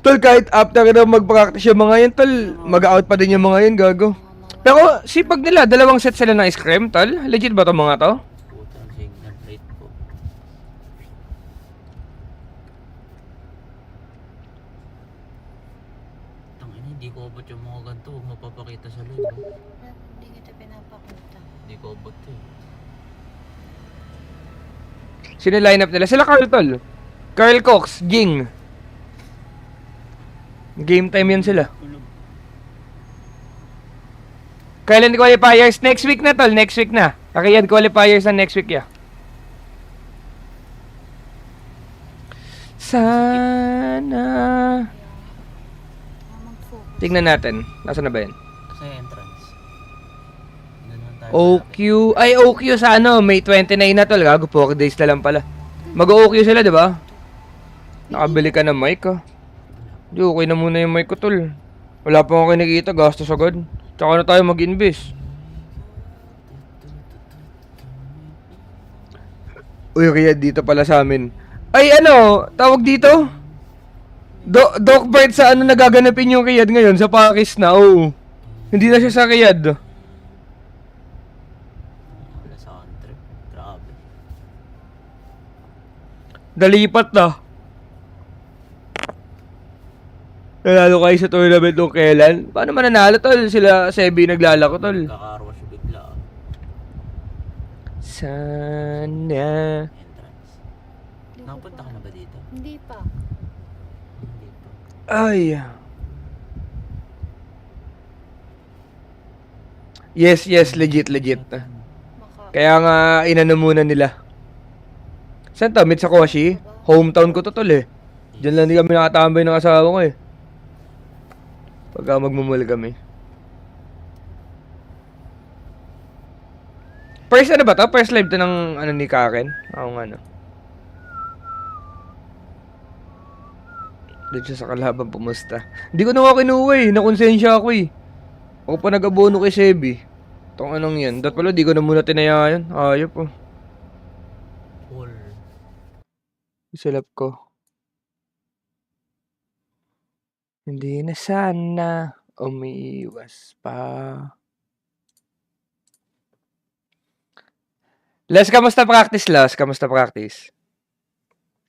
Tol, kahit after na mag-practice yung mga yan, tol, mag-out pa din yung mga yan, gago. Pero, sipag nila, dalawang set sila ng scrim, tol. Legit ba to mga to? Putang signal plate ko. Tangina, hindi ko abot yung mga ganito. Huwag mapapakita sa loob. Hindi kita pinapakita. Hindi ko abot eh. Sino yung lineup nila? Sila Carl, tol. Carl Cox, Ging. Game time yan sila. Tulog. Kailan qualifiers? Next week na, tol. Next week na. Kakayan qualifiers na next week, ya. Sana. Mag-focus. Tingnan natin. Nasaan na ba yan? Sa entrance. Ganun tayo. OQ. Ay, OQ sa ano, May 29 na, tol. Gago, 4 days na lang pala. Mag-OQ sila, di ba? Nakabili ka ng mic, ah. Di, okay na muna yung mic ko, tol. Wala pa akong kinikita, gastos agad. Tsaka na tayo mag-invest. Uy, kaya dito pala sa amin. Ay, ano, tawag dito? Doc Bird sa ano nagaganapin yung Kiyad ngayon? Sa Pakis na, oh. Hindi na siya sa Kiyad. Wala sa on-trip. Grabe. Dalipat na. Nanalo kayo sa tournament nung kailan? Paano mananalo, tol? Sila Sebi naglalako, tol. Kakarwas yung bigla. Sana. Entrance. Nakapunta ka na ba dito? Hindi pa. Hindi pa. Ay. Yes, legit. Maka. Kaya nga, inano muna nila. Saan to? Mitsukoshi? Hometown ko to, tol, eh. Diyan lang din kami nakatambay ng asawa ko, eh. Pagka magmumul kami. First ano ba to? First live to ng ano ni Karen? Oo nga, no. Doon siya sa kalaban pumusta. Hindi ko na nga kinuha, eh. Nakonsensya ako, eh. Ako pa nag-abono kay Sebi. Itong anong yan. Dat pala, di ko na muna tinayayan. Ayop, oh. Full. Isalap ko. Hindi na sana umiiwas pa. Les, kamusta practice, Les? Kamusta practice?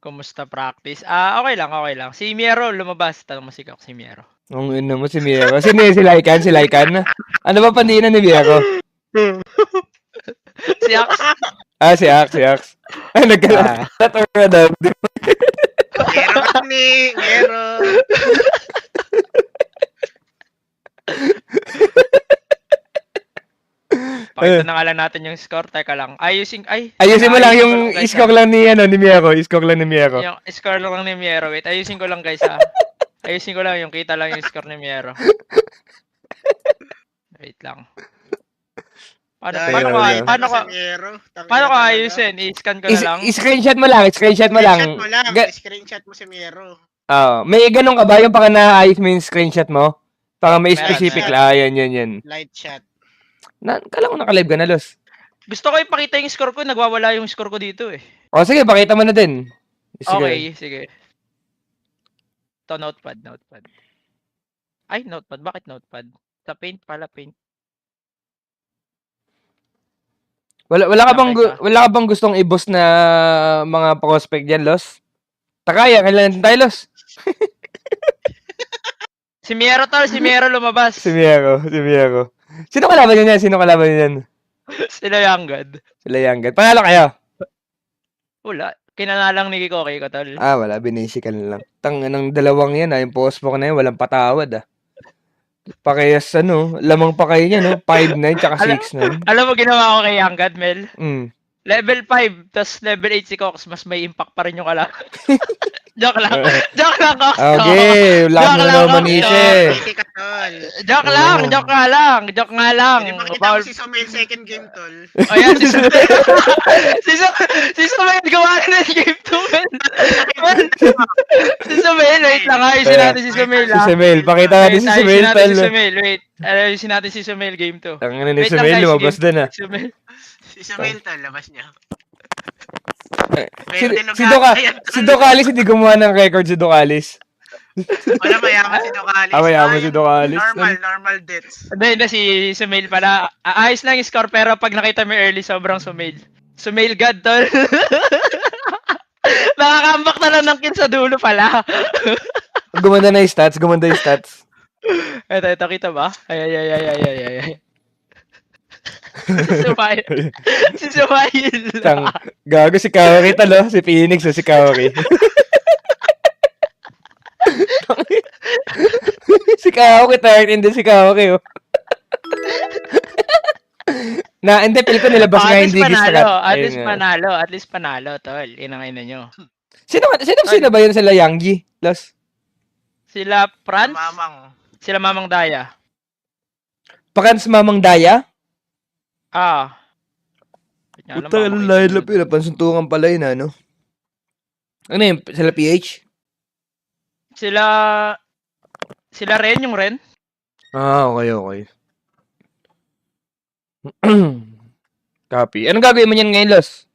Kumusta practice? Okay lang. Si Miero lumabas. Tanong mo si Miero. Ang ina mo si Miero. Sino yun? Si Lycan? Si Lycan? Ano ba pandinan ni Miero? Si Ax. Ah, si Ax. Ay, nagkalat or ano? Meron ni, meron. Pakita na nga lang natin yung score. Teka lang. Ayusin Ayusin mo lang ko yung guys, iskok lang ni, ano, ni Miero. Iskok lang ni Miero. Yung score lang ni Miero. Wait, ayusin ko lang guys Ayusin ko lang yung kita lang yung score ni Miero. Wait lang. Paano ko ayusin? I-scan ko na lang. Screenshot mo lang. Screenshot mo lang. Screenshot mo si Mero. May ganun ka ba? Yung paka naayos mo yung screenshot mo? Para may Meron, specific meron. lang. Yan. Light shot. Kala ko naka-live ka na, Los. Gusto ko ipakita yung score ko. Nagwawala yung score ko dito eh. O sige, pakita mo na din. Okay, sige. Ito, notepad. Ay, notepad. Bakit notepad? Sa paint pala, paint. Wala ka bang gustong i-boss na mga prospect diyan, Los? Takaya, kailan tayo, Los? Si Miero lumabas. Si Miero. Sino kalaban niyan? Sila Yanggad. Sila Yanggad. Panalo kayo? Wala. Kinanalang ni Kikoki ko, tol. Ah, wala. Binisikan lang. Ng dalawang yan, yung post mo na yan, walang patawad, Pakayas, lamang pa kayo niya, 5'9", tsaka 6'9". Alam mo ginawa ko kay Yanggad, Mel? Mm. Level 5, tas level 8 si Cox, mas may impact pa rin yung kalaban. Joke lang, Cox. Okay, lakas Joke mo lang, naman Cox. Ishe. Easy ka, tol. Joke lang. Hindi makita Bawal. mo si Sumel second game, tol. Ayan, si Sumel gawa na ng game 2, man. Si Sumel, wait lang, ayusin natin si Sumel, Si Sumel, pakita natin si Sumel, Ayusin natin si tol. Sumel, wait. Ayusin natin si Sumel, game 2. Ang ano ni Wait lang, Sumel, guys, lumabas game- doon, Sumel. Si Sumel, tol, labas niya. Si Docalis, hindi gumawa ng record si Docalis. Wala, mayaman si Ducalis. Mayaman si Yung Ducalis. Normal deaths. Hindi, si Sumail pala. Ayos lang yung score, pero pag nakita mo yung early, sobrang Sumail. Sumail God, tol. Nakakambak na lang ng kill sa dulo pala. Gumanda na yung stats. Ito, kita ba? Ay. Si Sumail. Si Sumail. Gago si Kawaki talo, si Phoenix o si Kawaki. Si Kawaki, 13 din si Kawaki, oh. Hindi, pili ko nilabas nga hindi gistrat. At least panalo, tol. Inang ina nyo. Sino ba yun sila Yanggi? Los? Sila Franz? Mamang. Sila Mamang Daya. Pakans Mamang Daya? Ah. Puta, lahat lang pinapansuntungan pala yun, ano? Ano yun? Sila PH? Sila Ren, yung Ren? Ah, okay. Copy. Anong gagawin mo yan ngayon, Los?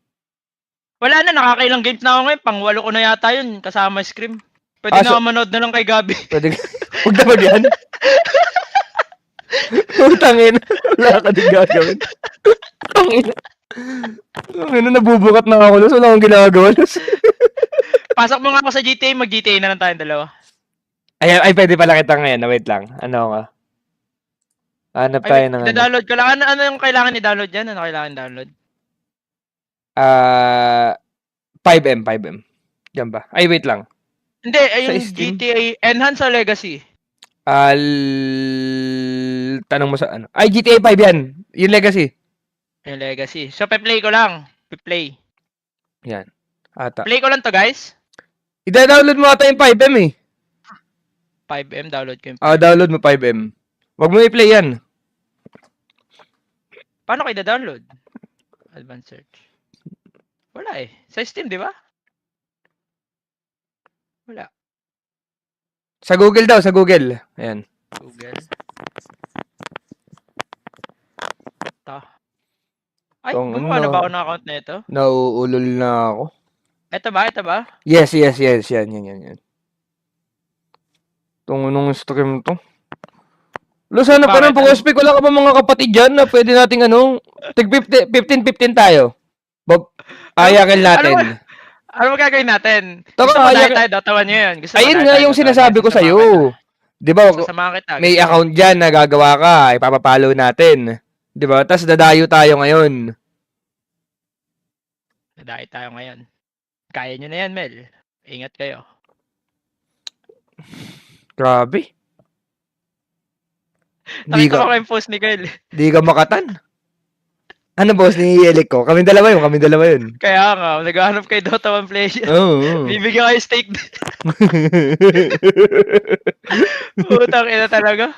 Wala na, nakakailang games na ako ngayon. Pang-walo ko na yata yun, kasama Scream. Pwede na ako manood na lang kay Gabi. Pwede huwag na mag-yan. Tangin. Wala ka din gagawin. Tangin. Nabubukat na ako, Los. Wala akong ginagawa, Los. Pasok mo nga ako sa GTA, mag-GTA na lang tayong dalawa. Ay, pwede pala kita ngayon. Wait lang. Ano ka? Hanap tayo ng ano. Download ko lang. Ano yung kailangan i-download dyan? Ano kailangan download? 5M. Diyan ba? Ay, wait lang. Hindi, yung Steam? GTA Enhance o Legacy? Tanong mo sa ano. Ay, GTA 5 yan. Yung Legacy. Yung Legacy. So, pe-play ko lang. Pe-play. Yan. Ata. Play ko lang to, guys. I-download mo ata yung 5M eh. 5M, download ko yung Download mo 5M. Wag mo i-play yan. Paano kayo download? Advanced search. Wala eh. Sa Steam, di ba? Wala. Sa Google daw, sa Google. Ayan. Google. Ay, Tong gumawa na ano. ba ako ng account na ito? Nauulol na ako. Ito ba? Yes. Yan. Nung stream to. Lo, sana pa ng Bakit? Pog-Speak. Wala ka ba mga kapatid dyan na pwede nating tig 15 tayo. Bob, ayakin natin. Ano gagawin natin? Taka, Gusto mo ayakin- tayo, datawan nyo yun. Gusto mo Ayun tayo, nga tayo, yung datawan sinasabi nyo. ko sa'yo. Di ba, Sasamahan kita. may Gusto mo? account dyan na gagawa ka. Ipapapalo natin. Di ba? Tapos dadayo tayo ngayon. Dahil tayo ngayon. Kaya nyo na yan, Mel. Ingat kayo. Grabe. Nakita ko yung post ni Kyle. Di ka makatan. Ano boss, ni Elik ko? Kami dalawa yun. Kaya nga, naghahanap kay Dota 1 player. Oo. Bibigyan kayo steak. Putang ina talaga.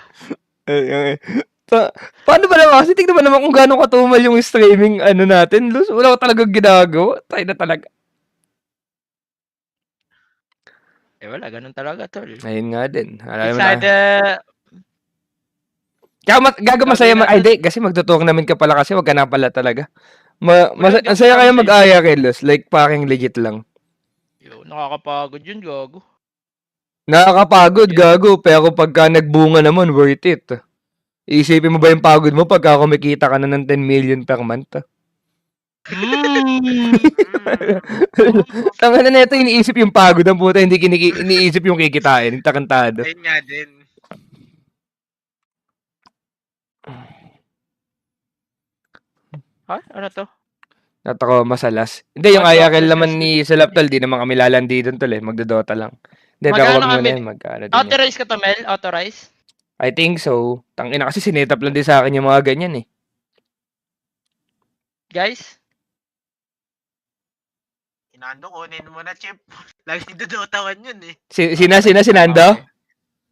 Paano ba naman? Kasi tignan mo naman kung gaano katumal yung streaming natin. Luz, wala ko talagang ginagawa. Tayo na talaga. Wala, ganun talaga, tol. Ayun nga din. Alam mo Inside na. Kaya gaga masaya ay di, kasi magtutournament ka pala kasi wag ka na pala talaga. Ang saya kaya mag-aya kay Luz. Like, parang legit lang. Nakakapagod yun, gago. Nakakapagod, gago. Pero pagka nagbunga naman, worth it. Iisipin mo ba yung pagod mo pagka kumikita ka na ng 10 million per month? Tanga na neto, iniisip yung pagod ang puta, hindi iniisip yung kikitain, takantado. Ayun nga din. Ha? Ano to? Natako masalas. Hindi, yung ayakel naman ni Salaptal, di naman kami lalandi doon tol eh, magdodota lang. Hindi, pero wag muna yun, magkano din yan. Authorize ka to, Mel? Authorize? I think so. Tangina kasi sinetap lang din sa akin yung mga ganyan eh. Guys? Inando, kunin mo na, Chip. Lagi dodotawan yun eh. Sinando?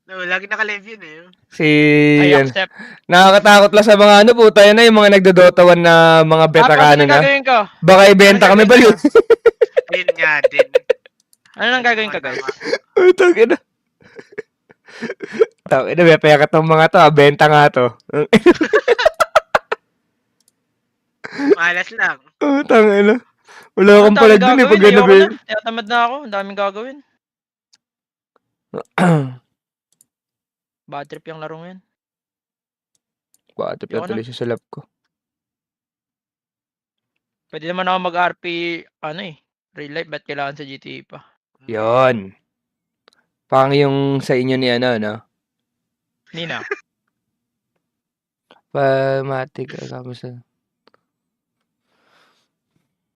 No, lagi naka-live yun eh. I Yan. accept. Nakakatakot lang sa mga puta yan na yung mga nagdodotawan na mga veterano Ano na. gagawin ko? Baka ibenta kami ba yun? Ayun nga din. Ano nang gagawin ko, guys? Tangina. Tangina, may pera tong mga to. Benta nga to. Malas lang. Tangina. Wala akong pala dun eh. Pag ano ba yun? Tinatamad na ako. Ang daming gagawin. Bad trip yung larong yan. Patip na Ayoko na. tuloy siya sa lap ko. Pwede naman ako mag-RP, ano eh, real life, ba't kailangan sa GTA pa? Yon. Pang yung sa inyo ni ano, no? Nina, Pamatic, kamusta?